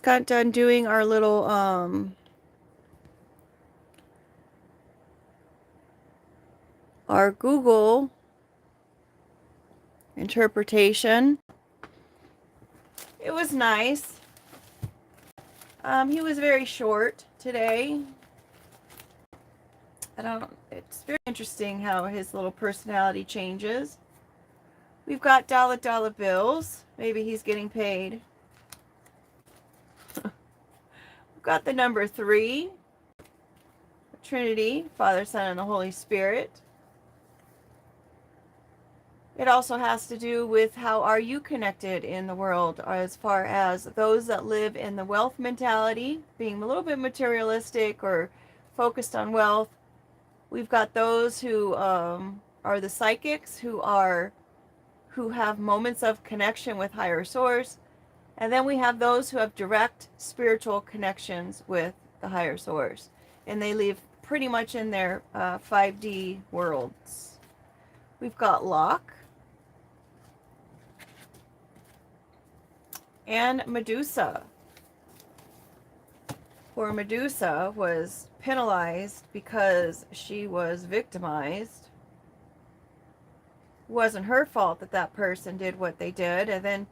Got done doing our little our Google interpretation. It was nice. He was very short today. It's very interesting how his little personality changes. We've got dollar bills. Maybe he's getting paid. We've got the number 3, Trinity, Father, Son, and the Holy Spirit. It also has to do with how are you connected in the world, as far as those that live in the wealth mentality, being a little bit materialistic or focused on wealth. We've got those who are the psychics, who have moments of connection with higher source, and then we have those who have direct spiritual connections with the higher source, and they live pretty much in their 5D worlds. We've got Locke and Medusa. Poor Medusa was penalized because she was victimized. It wasn't her fault that that person did what they did, and then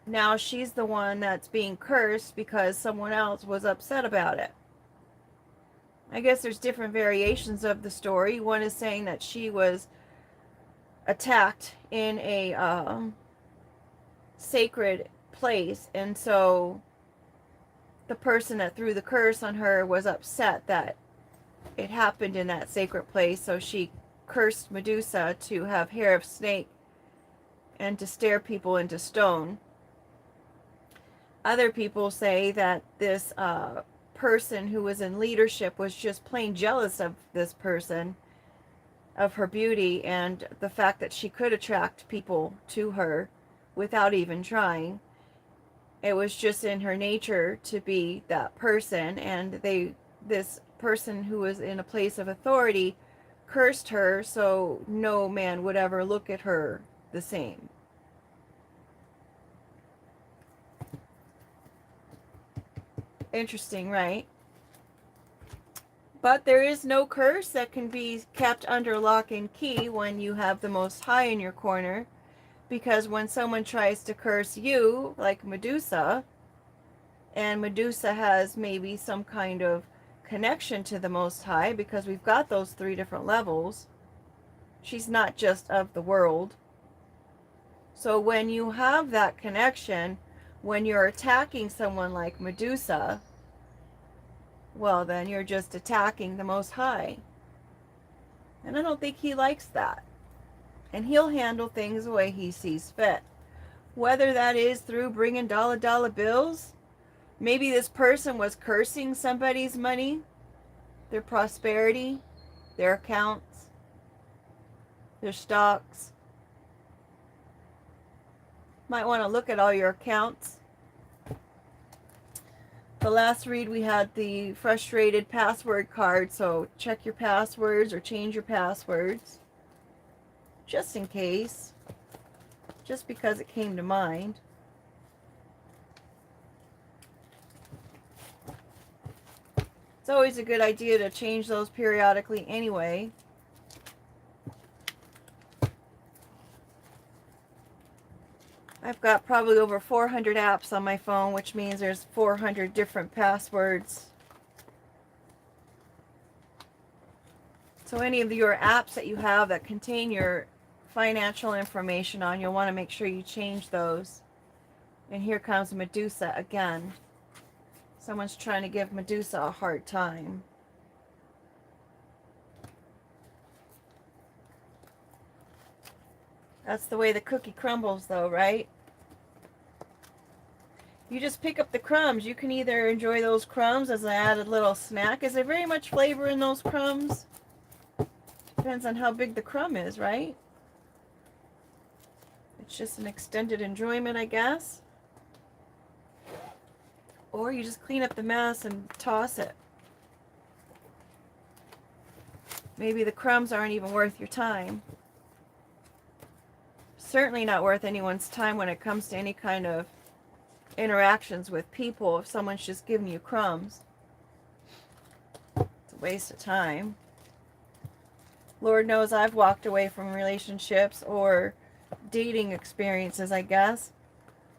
now she's the one that's being cursed because someone else was upset about it. I guess there's different variations of the story. One is saying that she was attacked in a sacred place, and so the person that threw the curse on her was upset that it happened in that sacred place, so she cursed Medusa to have hair of snake and to stare people into stone. Other people say that this person who was in leadership was just plain jealous of this person, of her beauty, and the fact that she could attract people to her without even trying. It was just in her nature to be that person, and this person who was in a place of authority cursed her so no man would ever look at her the same. Interesting, right? But there is no curse that can be kept under lock and key when you have the Most High in your corner, because when someone tries to curse you, like Medusa, and Medusa has maybe some kind of connection to the Most High, because we've got those 3 different levels. She's not just of the world. So when you have that connection, when you're attacking someone like Medusa, well, then you're just attacking the Most High. And I don't think he likes that. And he'll handle things the way he sees fit. Whether that is through bringing dollar bills, maybe this person was cursing somebody's money, their prosperity, their accounts, their stocks. Might want to look at all your accounts. The last read we had the frustrated password card, so check your passwords or change your passwords. Just in case. Just because it came to mind. It's always a good idea to change those periodically anyway. I've got probably over 400 apps on my phone, which means there's 400 different passwords. So any of your apps that you have that contain your financial information on, you'll want to make sure you change those. And here comes Medusa again. Someone's trying to give Medusa a hard time. That's the way the cookie crumbles, though, right? You just pick up the crumbs. You can either enjoy those crumbs as an added little snack. Is there very much flavor in those crumbs? Depends on how big the crumb is, right? It's just an extended enjoyment, I guess. Or you just clean up the mess and toss it. Maybe the crumbs aren't even worth your time. Certainly not worth anyone's time when it comes to any kind of interactions with people if someone's just giving you crumbs. It's a waste of time. Lord knows I've walked away from relationships or dating experiences, I guess,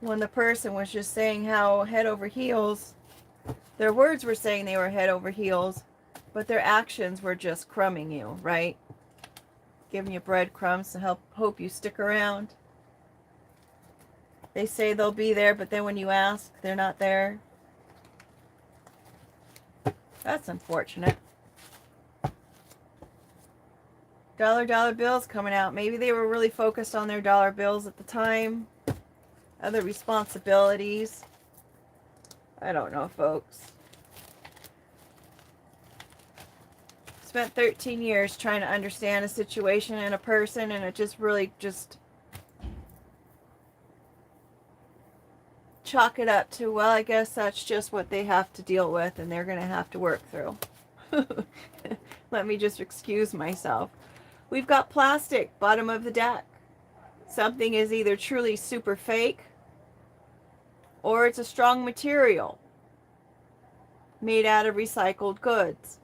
when the person was just saying how head over heels, their words were saying they were head over heels, but their actions were just crumbing you, right? Giving you breadcrumbs to hope you stick around. They say they'll be there, but then when you ask, they're not there. That's unfortunate. Dollar bills coming out. Maybe they were really focused on their dollar bills at the time. Other responsibilities. I don't know, folks. Spent 13 years trying to understand a situation and a person, and it just really just chalk it up to, well, I guess that's just what they have to deal with and they're going to have to work through. Let me just excuse myself. We've got plastic, bottom of the deck. Something is either truly super fake or it's a strong material made out of recycled goods.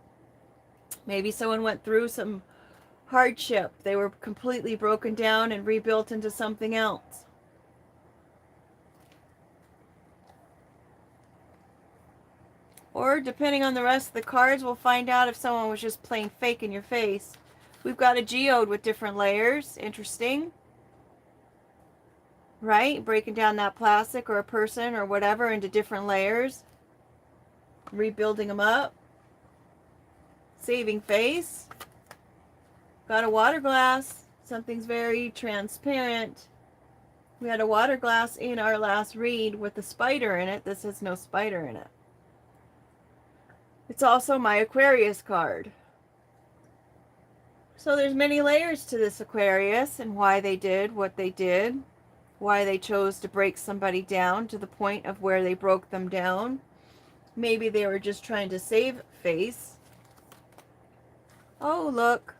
Maybe someone went through some hardship. They were completely broken down and rebuilt into something else. Or, depending on the rest of the cards, we'll find out if someone was just plain fake in your face. We've got a geode with different layers. Interesting. Right? Breaking down that plastic or a person or whatever into different layers. Rebuilding them up. Saving face. Got a water glass. Something's very transparent. We had a water glass in our last read with a spider in it. This has no spider in it. It's also my Aquarius card. So there's many layers to this Aquarius and why they did what they did. Why they chose to break somebody down to the point of where they broke them down. Maybe they were just trying to save face. Oh, look.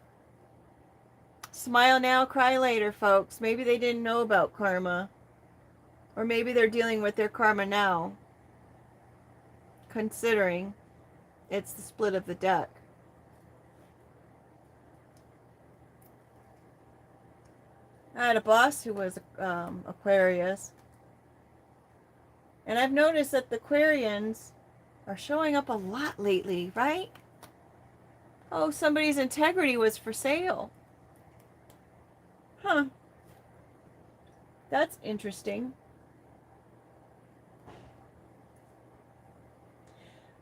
Smile now, cry later, folks. Maybe they didn't know about karma. Or maybe they're dealing with their karma now. Considering it's the split of the deck. I had a boss who was Aquarius. And I've noticed that the Aquarians are showing up a lot lately, right? Oh, somebody's integrity was for sale. Huh. That's interesting.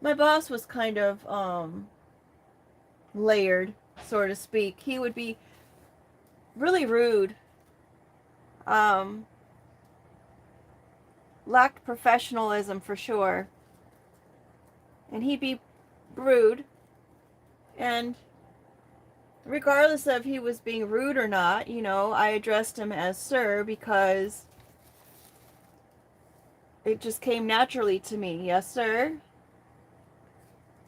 My boss was kind of layered, so to speak. He would be really rude. Lacked professionalism for sure. And he'd be rude. And regardless of he was being rude or not, you know, I addressed him as sir because it just came naturally to me. Yes, sir.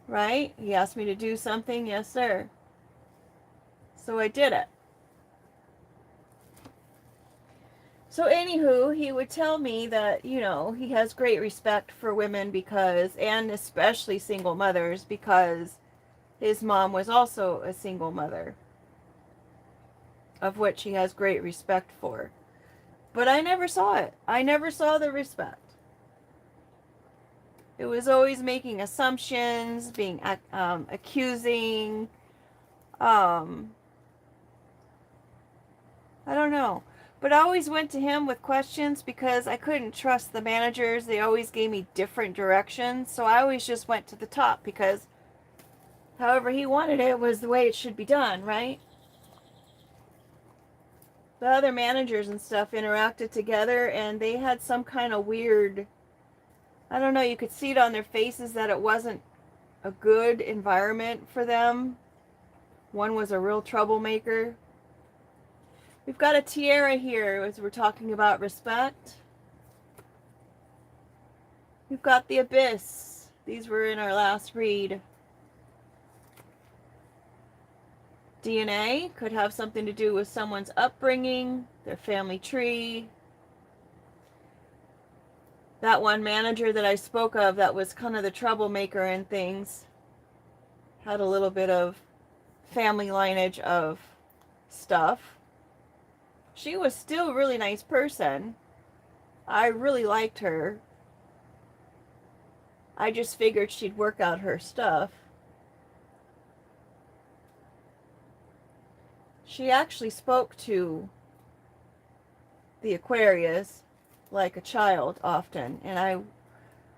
Right? He asked me to do something. Yes, sir. So I did it. So anywho, he would tell me that, you know, he has great respect for women because, and especially single mothers, because his mom was also a single mother, of which he has great respect for. But I never saw it. I never saw the respect. It was always making assumptions, being accusing. I don't know. But I always went to him with questions because I couldn't trust the managers. They always gave me different directions. So I always just went to the top because however he wanted it was the way it should be done, right? The other managers and stuff interacted together and they had some kind of weird, I don't know, you could see it on their faces that it wasn't a good environment for them. One was a real troublemaker. We've got a tiara here as we're talking about respect. We've got the abyss. These were in our last read. DNA could have something to do with someone's upbringing, their family tree. That one manager that I spoke of that was kind of the troublemaker and things had a little bit of family lineage of stuff. She was still a really nice person. I really liked her. I just figured she'd work out her stuff. She actually spoke to the Aquarius like a child often, and I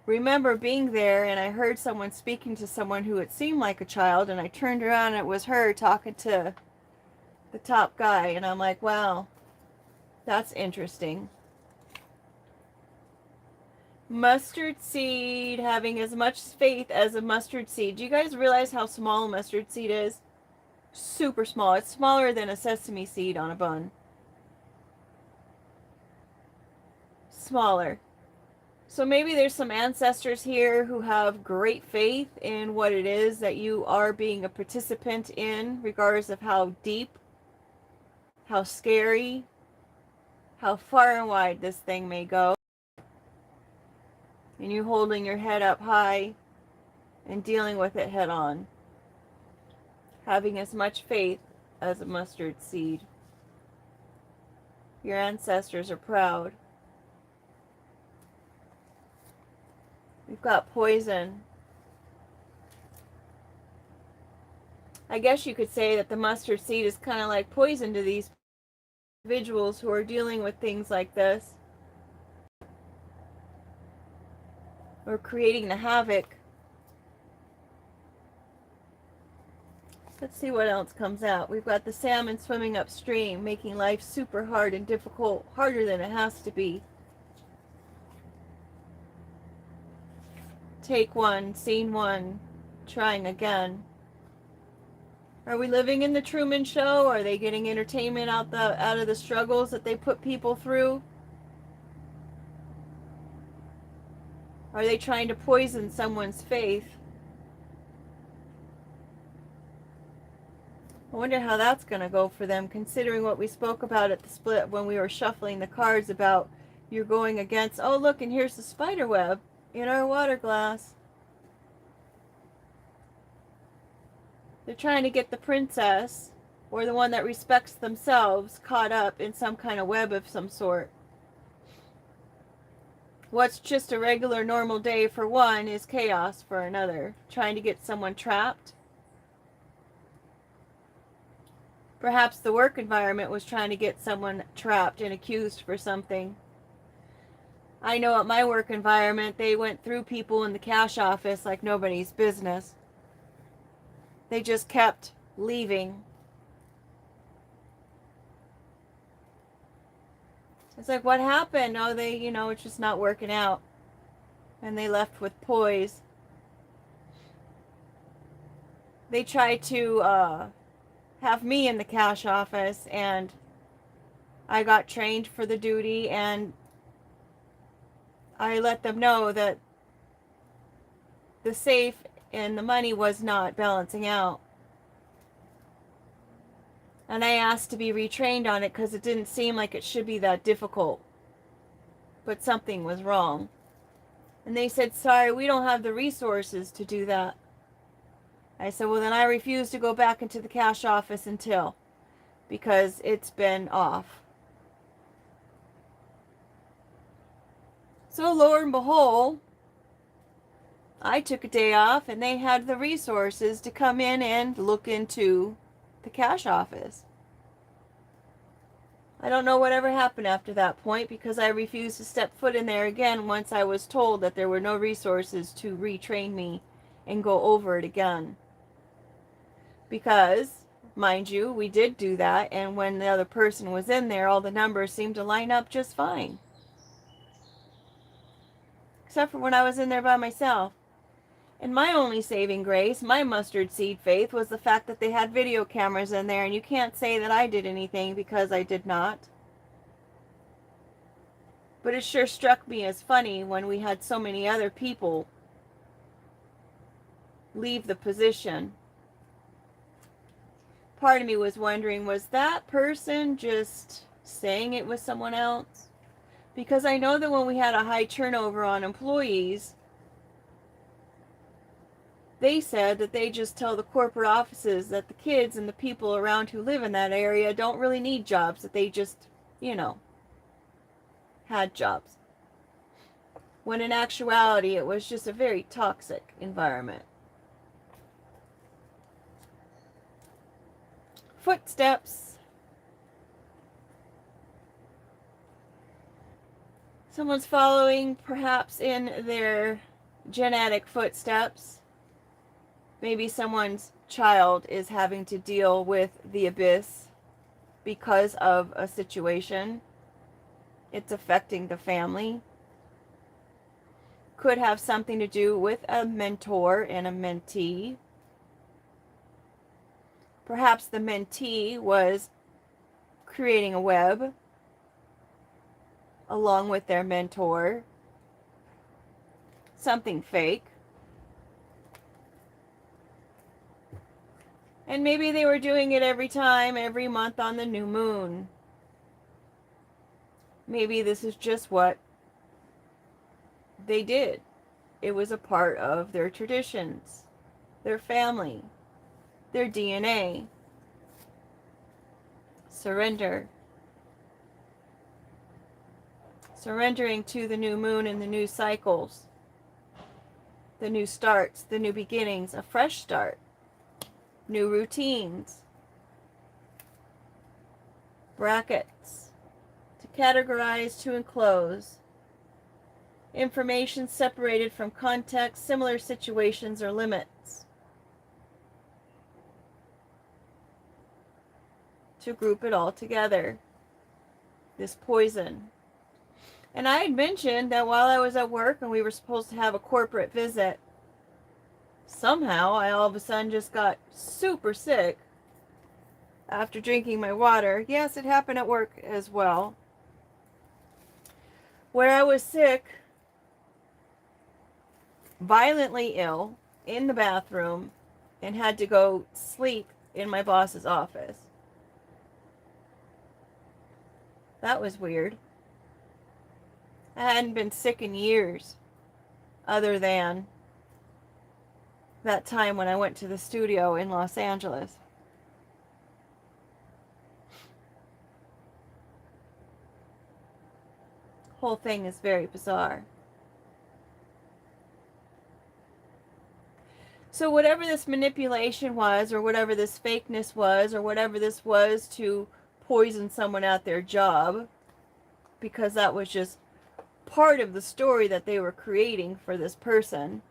remember being there and I heard someone speaking to someone who it seemed like a child, and I turned around and it was her talking to the top guy, and I'm like, wow, that's interesting. Mustard seed, having as much faith as a mustard seed. Do you guys realize how small a mustard seed is? Super small. It's smaller than a sesame seed on a bun. Smaller. So maybe there's some ancestors here who have great faith in what it is that you are being a participant in, regardless of how deep, how scary, how far and wide this thing may go. And you holding your head up high and dealing with it head on. Having as much faith as a mustard seed. Your ancestors are proud. We've got poison. I guess you could say that the mustard seed is kind of like poison to these individuals who are dealing with things like this. Or creating the havoc. Let's see what else comes out. We've got the salmon swimming upstream, making life super hard and difficult, harder than it has to be. Take one, scene one, trying again. Are we living in the Truman Show? Are they getting entertainment out of the struggles that they put people through? Are they trying to poison someone's faith? I wonder how that's going to go for them, considering what we spoke about at the split when we were shuffling the cards about you're going against, oh look, and here's the spider web in our water glass. They're trying to get the princess, or the one that respects themselves, caught up in some kind of web of some sort. What's just a regular normal day for one is chaos for another. Trying to get someone trapped. Perhaps the work environment was trying to get someone trapped and accused for something. I know at my work environment, they went through people in the cash office like nobody's business. They just kept leaving. It's like, what happened? Oh, it's just not working out. And they left with poise. They tried to have me in the cash office, and I got trained for the duty, and I let them know that the safe and the money was not balancing out. And I asked to be retrained on it because it didn't seem like it should be that difficult. But something was wrong. And they said, sorry, we don't have the resources to do that. I said, well, then I refuse to go back into the cash office because it's been off. So lo and behold, I took a day off and they had the resources to come in and look into the cash office. I don't know whatever happened after that point because I refused to step foot in there again once I was told that there were no resources to retrain me and go over it again. Because, mind you, we did do that, and when the other person was in there, all the numbers seemed to line up just fine. Except for when I was in there by myself. And my only saving grace, my mustard seed faith, was the fact that they had video cameras in there, and you can't say that I did anything because I did not. But it sure struck me as funny when we had so many other people leave the position. Part of me was wondering, was that person just saying it was someone else? Because I know that when we had a high turnover on employees, they said that they just tell the corporate offices that the kids and the people around who live in that area don't really need jobs, that they just, you know, had jobs. When in actuality, it was just a very toxic environment. Footsteps. Someone's following perhaps in their genetic footsteps. Maybe someone's child is having to deal with the abyss because of a situation. It's affecting the family. Could have something to do with a mentor and a mentee. Perhaps the mentee was creating a web along with their mentor. Something fake. And maybe they were doing it every time, every month on the new moon. Maybe this is just what they did. It was a part of their traditions, their family, their DNA. Surrender. Surrendering to the new moon and the new cycles, the new starts, the new beginnings, a fresh start, new routines. Brackets. To categorize, to enclose. Information separated from context, similar situations or limits. To group it all together. This poison. And I had mentioned that while I was at work and we were supposed to have a corporate visit, somehow I all of a sudden just got super sick after drinking my water. Yes, it happened at work as well. Where I was sick, violently ill, in the bathroom, and had to go sleep in my boss's office. That was weird. I hadn't been sick in years, other than that time when I went to the studio in Los Angeles. Whole thing is very bizarre. So whatever this manipulation was, or whatever this fakeness was, or whatever this was to poison someone at their job, because that was just part of the story that they were creating for this person.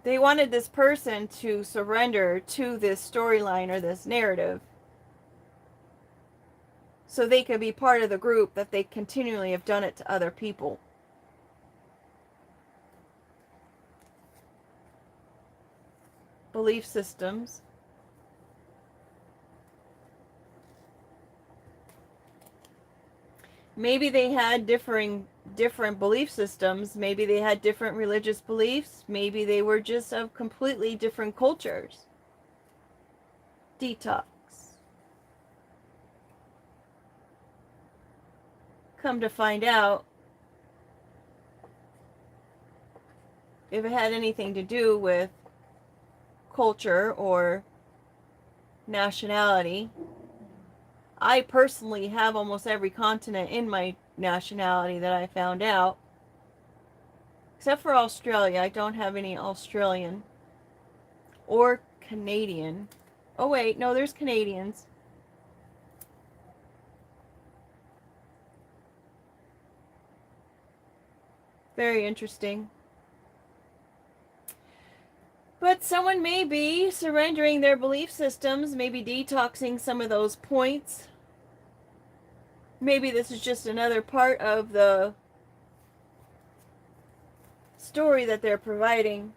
They wanted this person to surrender to this storyline or this narrative so they could be part of the group that they continually have done it to other people. Belief systems. Maybe they had different belief systems. Maybe they had different religious beliefs. Maybe they were just of completely different cultures. Detox. Come to find out, if it had anything to do with culture or nationality, I personally have almost every continent in my nationality that I found out. Except for Australia. I don't have any Australian or Canadian. Oh wait, no, there's Canadians. Very interesting. But someone may be surrendering their belief systems, maybe detoxing some of those points. Maybe this is just another part of the story that they're providing.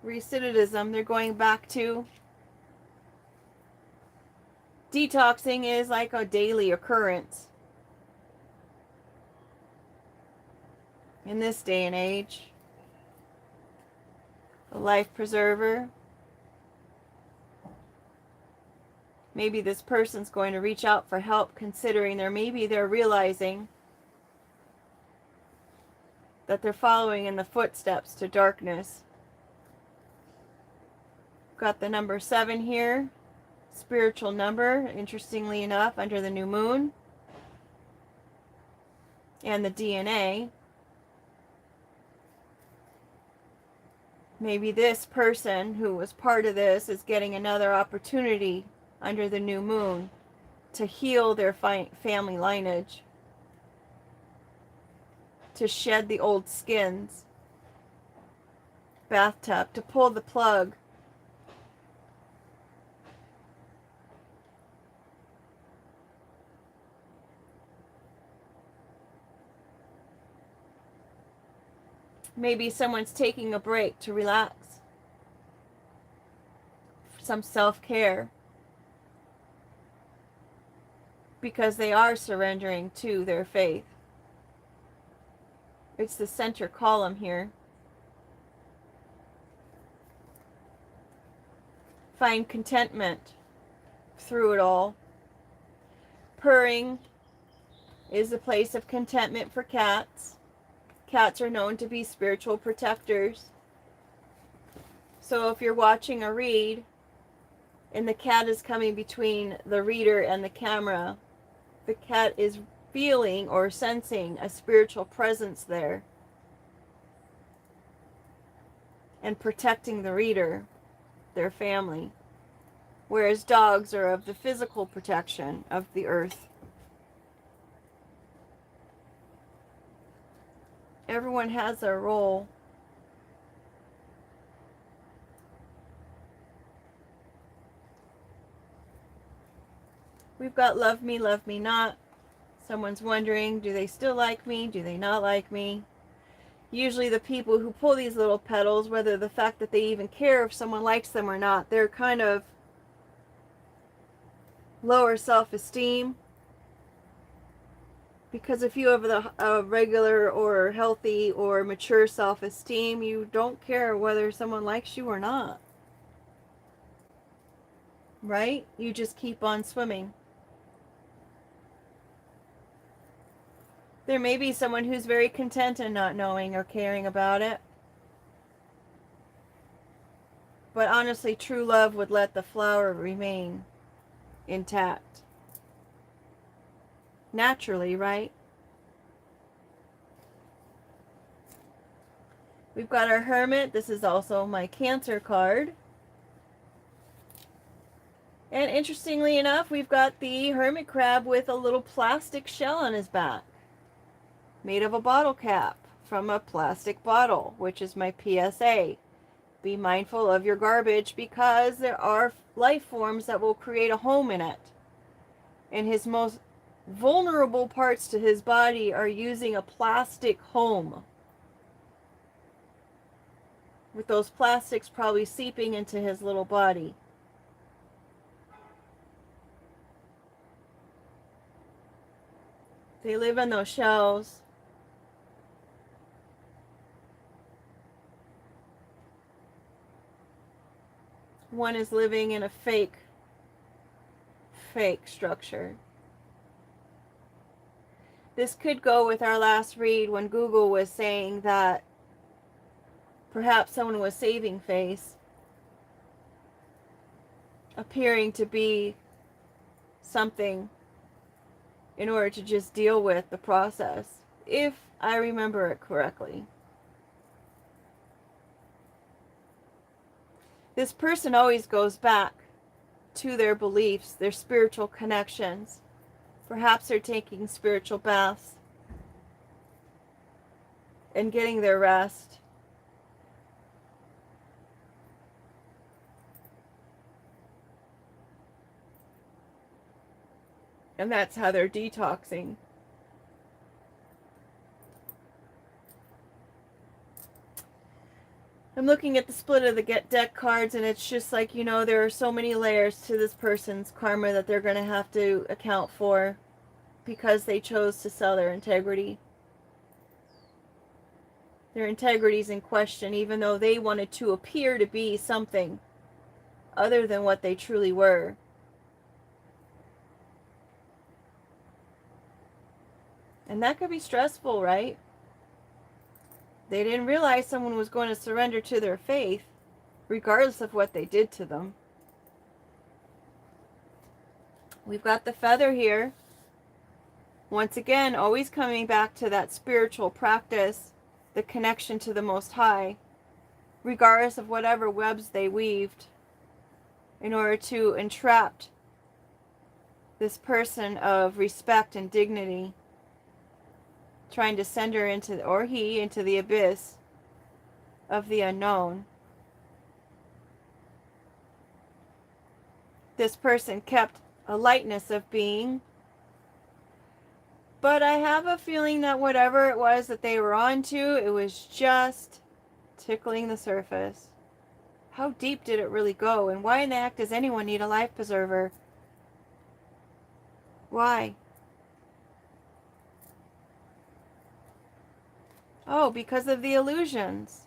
Recidivism, they're going back to. Detoxing is like a daily occurrence in this day and age. A life preserver. Maybe this person's going to reach out for help, considering they're realizing that they're following in the footsteps to darkness. Got the number 7 here, spiritual number, interestingly enough, under the new moon. And the DNA. Maybe this person who was part of this is getting another opportunity under the new moon to heal their family lineage, to shed the old skins, bathtub, to pull the plug. Maybe someone's taking a break to relax, some self-care, because they are surrendering to their faith. It's the center column here. Find contentment through it all. Purring is a place of contentment for cats. Cats are known to be spiritual protectors. So if you're watching a read and the cat is coming between the reader and the camera, the cat is feeling or sensing a spiritual presence there and protecting the reader, their family. Whereas dogs are of the physical protection of the earth. Everyone has their role. We've got love me not. Someone's wondering, do they still like me? Do they not like me? Usually the people who pull these little petals, whether the fact that they even care if someone likes them or not, they're kind of lower self-esteem. Because if you have a regular or healthy or mature self-esteem, you don't care whether someone likes you or not. Right? You just keep on swimming. There may be someone who's very content in not knowing or caring about it. But honestly, true love would let the flower remain intact. Naturally, right? We've got our Hermit. This is also my Cancer card. And interestingly enough, we've got the hermit crab with a little plastic shell on his back, made of a bottle cap from a plastic bottle, which is my PSA. Be mindful of your garbage because there are life forms that will create a home in it. And his most vulnerable parts to his body are using a plastic home, with those plastics probably seeping into his little body. They live in those shells. One is living in a fake structure. This could go with our last read when Google was saying that perhaps someone was saving face, appearing to be something in order to just deal with the process, if I remember it correctly. This person always goes back to their beliefs, their spiritual connections. Perhaps they're taking spiritual baths and getting their rest. And that's how they're detoxing. I'm looking at the split of the deck cards, and it's just like, you know, there are so many layers to this person's karma that they're going to have to account for because they chose to sell their integrity. Their integrity's in question, even though they wanted to appear to be something other than what they truly were. And that could be stressful, right? They didn't realize someone was going to surrender to their faith, regardless of what they did to them. We've got the feather here. Once again, always coming back to that spiritual practice, the connection to the Most High, regardless of whatever webs they weaved, in order to entrap this person of respect and dignity, trying to send her into, or he, into the abyss of the unknown. This person kept a lightness of being, but I have a feeling that whatever it was that they were onto, it was just tickling the surface. How deep did it really go? And why in the heck does anyone need a life preserver? Why? Oh, because of the illusions.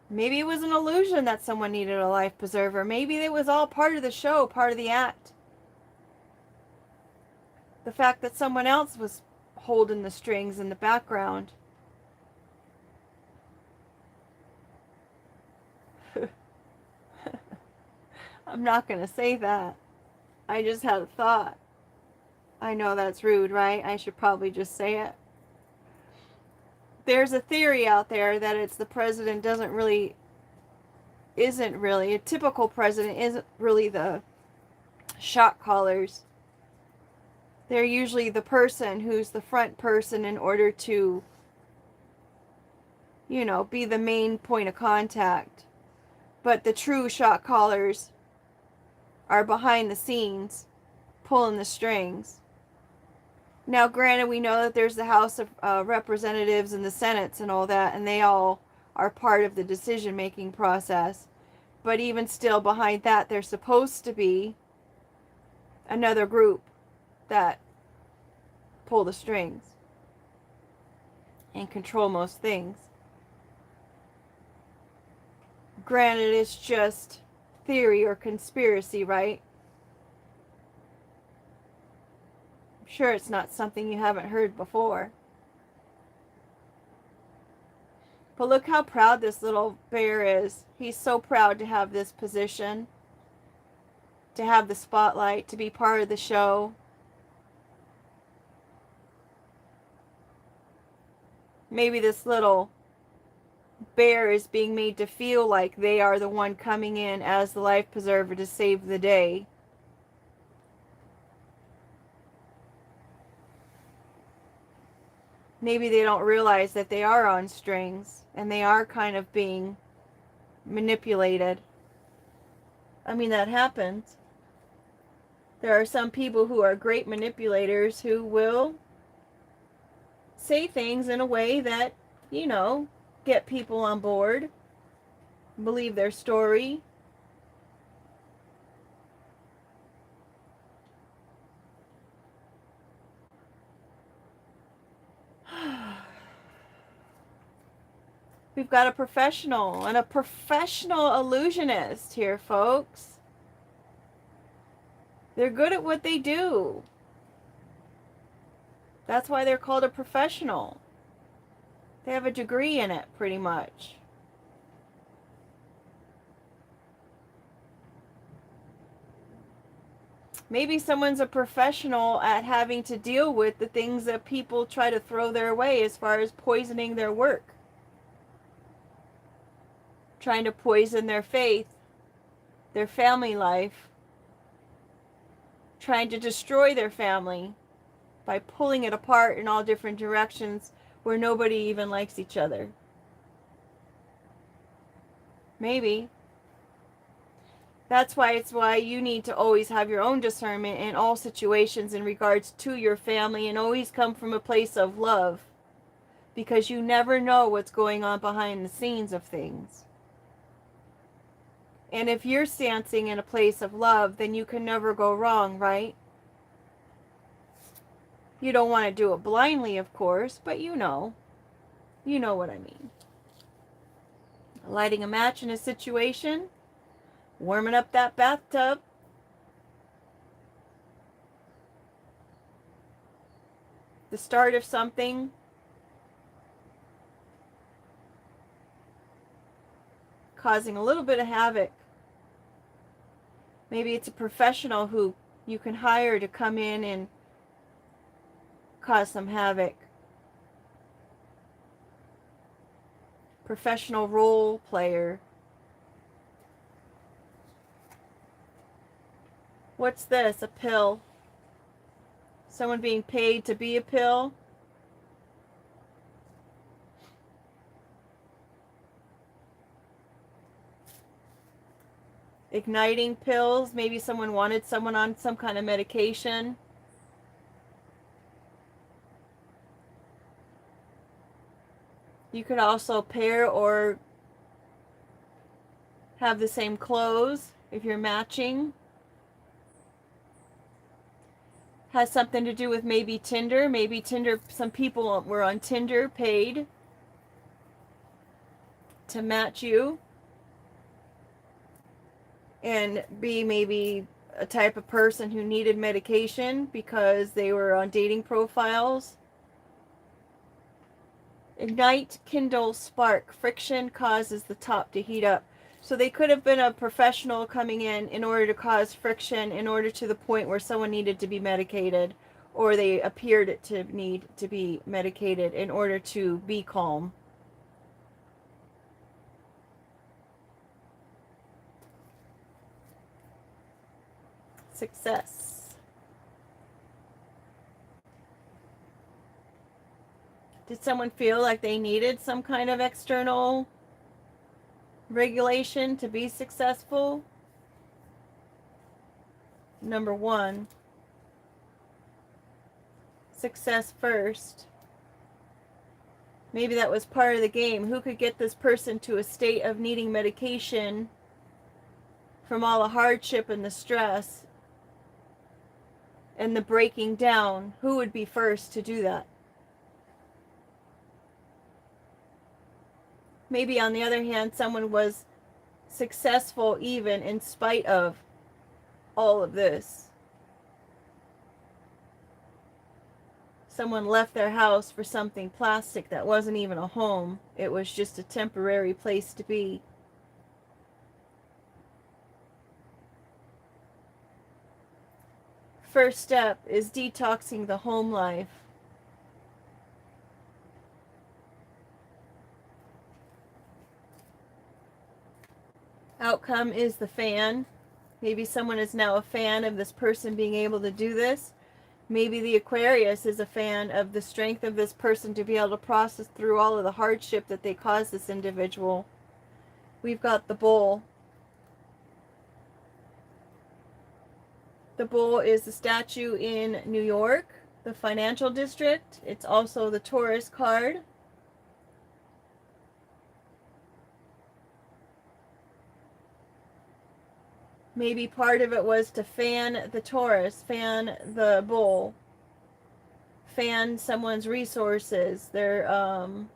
Maybe it was an illusion that someone needed a life preserver. Maybe it was all part of the show, part of the act. The fact that someone else was holding the strings in the background. I'm not going to say that. I just had a thought. I know that's rude, right? I should probably just say it. There's a theory out there that it's the president isn't really, a typical president isn't really the shot callers. They're usually the person who's the front person in order to, be the main point of contact. But the true shot callers are behind the scenes, pulling the strings. Now, granted, we know that there's the House of Representatives and the Senates and all that, and they all are part of the decision-making process. But even still, behind that, there's supposed to be another group that pull the strings and control most things. Granted, it's just theory or conspiracy, right? I'm sure it's not something you haven't heard before. But look how proud this little bear is. He's so proud to have this position, to have the spotlight, to be part of the show. Maybe this little bear is being made to feel like they are the one coming in as the life preserver to save the day. Maybe they don't realize that they are on strings and they are kind of being manipulated. I mean, that happens. There are some people who are great manipulators who will say things in a way that, get people on board, believe their story. We've got a professional and a professional illusionist here, folks. They're good at what they do. That's why they're called a professional. They have a degree in it, pretty much. Maybe someone's a professional at having to deal with the things that people try to throw their way as far as poisoning their work. Trying to poison their faith, their family life. Trying to destroy their family by pulling it apart in all different directions where nobody even likes each other. Maybe. That's why you need to always have your own discernment in all situations in regards to your family, and always come from a place of love, because you never know what's going on behind the scenes of things. And if you're stancing in a place of love, then you can never go wrong, right? You don't want to do it blindly, of course, but you know what I mean. Lighting a match in a situation, warming up that bathtub. the start of something. Causing a little bit of havoc. Maybe it's a professional who you can hire to come in and cause some havoc. Professional role player. What's this? A pill. Someone being paid to be a pill. Igniting pills. Maybe someone wanted someone on some kind of medication. You could also pair or have the same clothes if you're matching. Has something to do with maybe Tinder. Maybe Tinder, some people were on Tinder paid to match you and be maybe a type of person who needed medication because they were on dating profiles. Ignite, kindle, spark. Friction causes the top to heat up. So they could have been a professional coming in order to cause friction, in order to the point where someone needed to be medicated, or they appeared to need to be medicated in order to be calm. Success. Did someone feel like they needed some kind of external regulation to be successful? Number 1. Success first. Maybe that was part of the game. Who could get this person to a state of needing medication from all the hardship and the stress and the breaking down? Who would be first to do that? Maybe on the other hand, someone was successful even in spite of all of this. Someone left their house for something plastic that wasn't even a home. It was just a temporary place to be. First step is detoxing the home life. Outcome is the fan. Maybe someone is now a fan of this person being able to do this. Maybe the Aquarius is a fan of the strength of this person to be able to process through all of the hardship that they caused this individual. We've got the Bull. The Bull is the statue in New York, the financial district. It's also the Taurus card. Maybe part of it was to fan the Taurus, fan the Bull, fan someone's resources. Maybe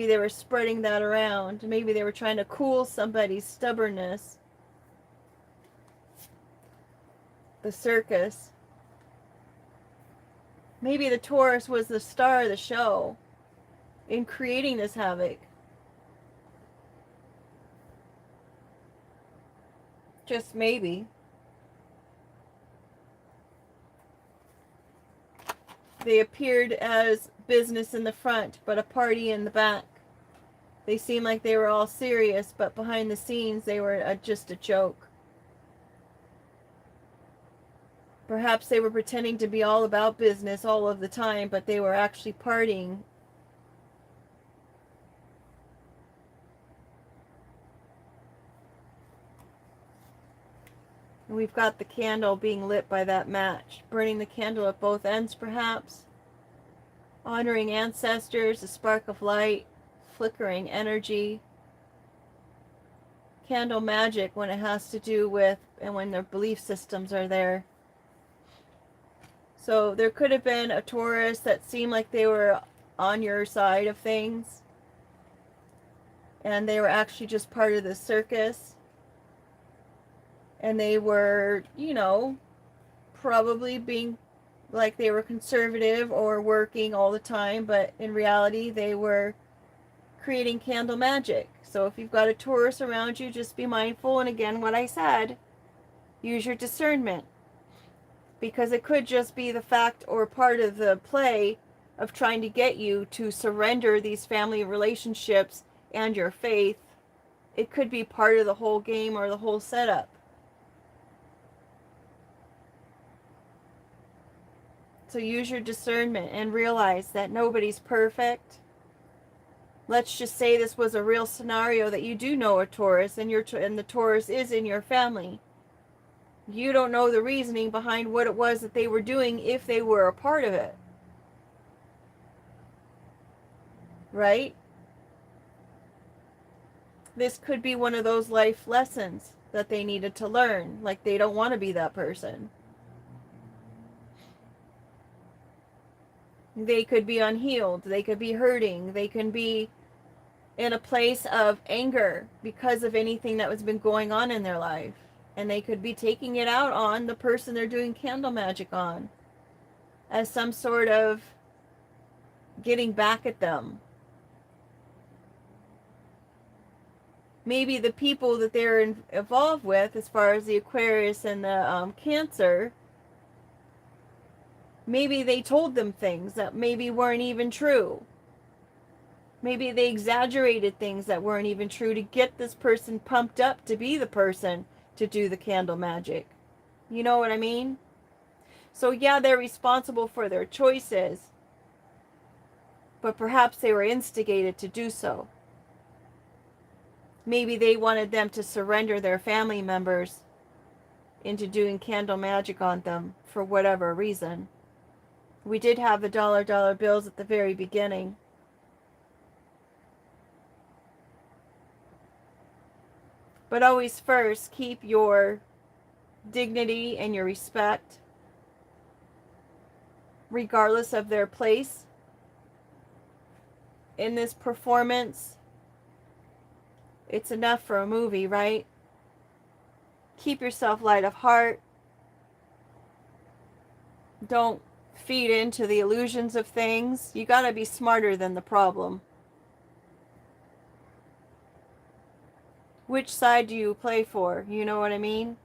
they were spreading that around. Maybe they were trying to cool somebody's stubbornness. The circus. Maybe the Taurus was the star of the show in creating this havoc. Just maybe. They appeared as business in the front, but a party in the back. They seemed like they were all serious, but behind the scenes they were just a joke. Perhaps they were pretending to be all about business all of the time, but they were actually partying. And we've got the candle being lit by that match. Burning the candle at both ends, perhaps. Honoring ancestors, a spark of light, flickering energy. Candle magic when it has to do with, and when their belief systems are there. So there could have been a Taurus that seemed like they were on your side of things. And they were actually just part of the circus. And they were, probably being like they were conservative or working all the time, but in reality they were creating candle magic. So if you've got a Taurus around you, just be mindful, and again, what I said, use your discernment, because it could just be the fact or part of the play of trying to get you to surrender these family relationships and your faith. It could be part of the whole game or the whole setup. So use your discernment and realize that nobody's perfect. Let's just say this was a real scenario that you do know a Taurus, and the Taurus is in your family. You don't know the reasoning behind what it was that they were doing if they were a part of it. Right? This could be one of those life lessons that they needed to learn. Like they don't want to be that person. They could be unhealed. They could be hurting. They can be in a place of anger because of anything that has been going on in their life. And they could be taking it out on the person they're doing candle magic on as some sort of getting back at them. Maybe the people that they're involved with, as far as the Aquarius and the Cancer, maybe they told them things that maybe weren't even true. Maybe they exaggerated things that weren't even true to get this person pumped up to be the person to do the candle magic. You know what I mean? So yeah, they're responsible for their choices, but perhaps they were instigated to do so. Maybe they wanted them to surrender their family members into doing candle magic on them for whatever reason. We did have the dollar bills at the very beginning. But always first, keep your dignity and your respect, regardless of their place in this performance. It's enough for a movie, right? Keep yourself light of heart. Don't feed into the illusions of things. You gotta be smarter than the problem. Which side do you play for? You know what I mean?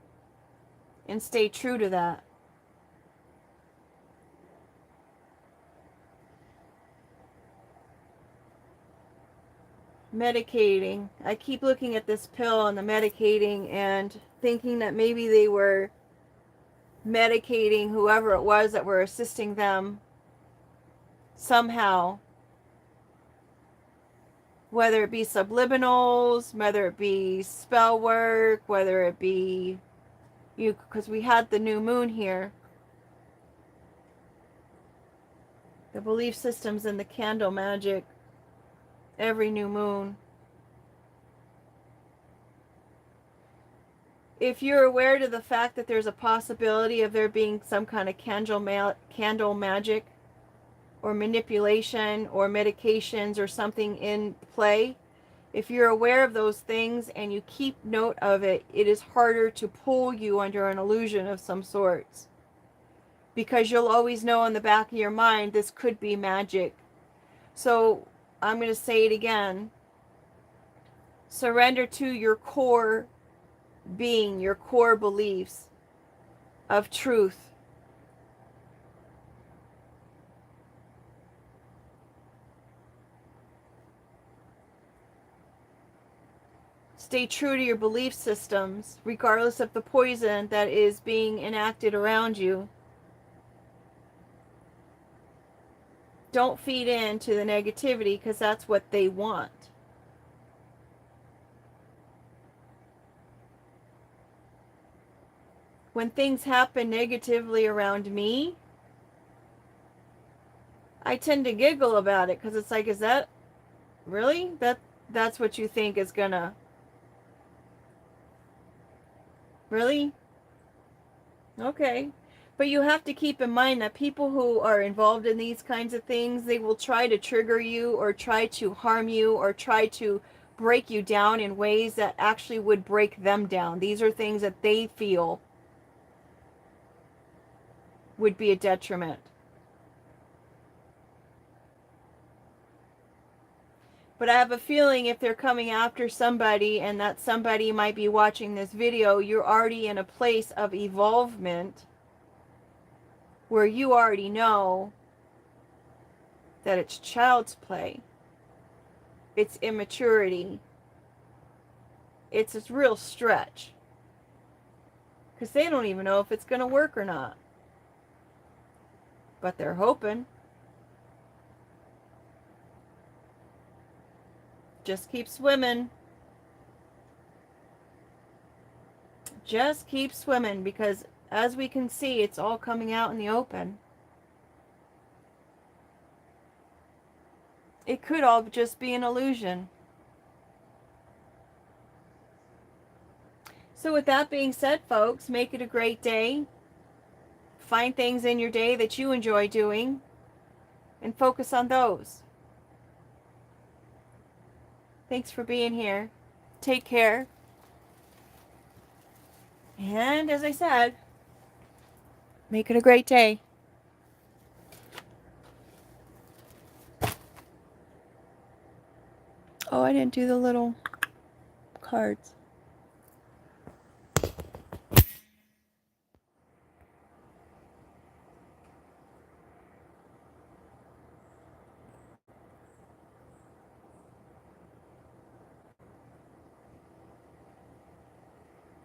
And stay true to that. Medicating. I keep looking at this pill and the medicating and thinking that maybe they were medicating whoever it was that were assisting them somehow. Whether it be subliminals, whether it be spell work, whether it be you, because we had the new moon here. The belief systems in the candle magic every new moon. If you're aware to the fact that there's a possibility of there being some kind of candle magic or manipulation or medications or something in play, if you're aware of those things and you keep note of it, it is harder to pull you under an illusion of some sorts. Because you'll always know in the back of your mind, this could be magic. So I'm going to say it again. Surrender to your core being, your core beliefs of truth. Stay true to your belief systems, regardless of the poison that is being enacted around you. Don't feed into the negativity, because that's what they want. When things happen negatively around me, I tend to giggle about it, because it's like, is that really? That's what you think is gonna... Really? Okay. But you have to keep in mind that people who are involved in these kinds of things, they will try to trigger you or try to harm you or try to break you down in ways that actually would break them down. These are things that they feel would be a detriment. But I have a feeling if they're coming after somebody and that somebody might be watching this video, you're already in a place of evolvement where you already know that it's child's play. It's immaturity. It's a real stretch. Because they don't even know if it's going to work or not. But they're hoping. Just keep swimming. Just keep swimming, because as we can see, it's all coming out in the open. It could all just be an illusion. So with that being said, folks, make it a great day. Find things in your day that you enjoy doing and focus on those. Thanks for being here. Take care. And as I said, make it a great day. Oh, I didn't do the little cards.